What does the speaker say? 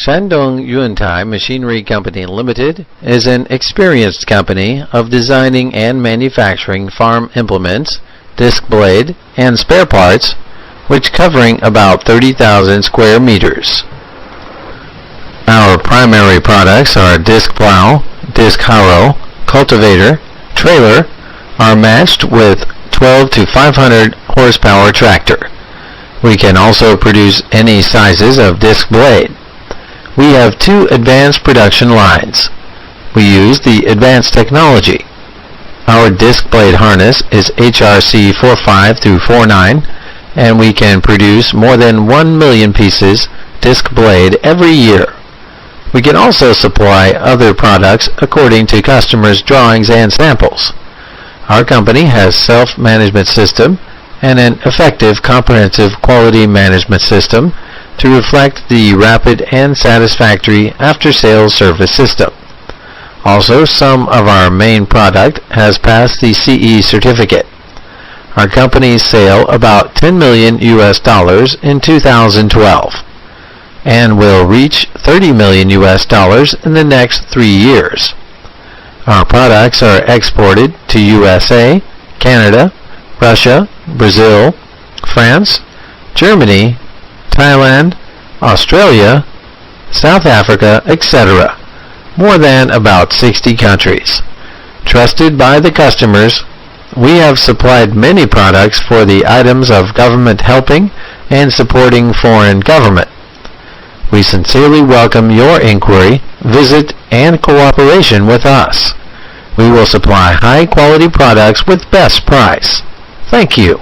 Shandong Yuntai Machinery Company Limited is an experienced company of designing and manufacturing farm implements, disc blade, and spare parts, which covering about 30,000 square meters. Our primary products are disc plow, disc harrow, cultivator, trailer, are matched with 12 to 500 horsepower tractor. We can also produce any sizes of disc blade. We have two advanced production lines. We use the advanced technology. Our disc blade harness is HRC 45 through 49, and we can produce more than 1 million pieces disc blade every year. We can also supply other products according to customers' drawings and samples. Our company has self-management system and an effective comprehensive quality management system to reflect the rapid and satisfactory after-sales service system. Also, some of our main product has passed the CE certificate. Our company's sale about $10 million in 2012 and will reach $30 million in the next 3 years. Our products are exported to USA, Canada, Russia, Brazil, France, Germany, Thailand, Australia, South Africa, etc. More than about 60 countries. Trusted by the customers, we have supplied many products for the items of government helping and supporting foreign government. We sincerely welcome your inquiry, visit, and cooperation with us. We will supply high-quality products with best price. Thank you.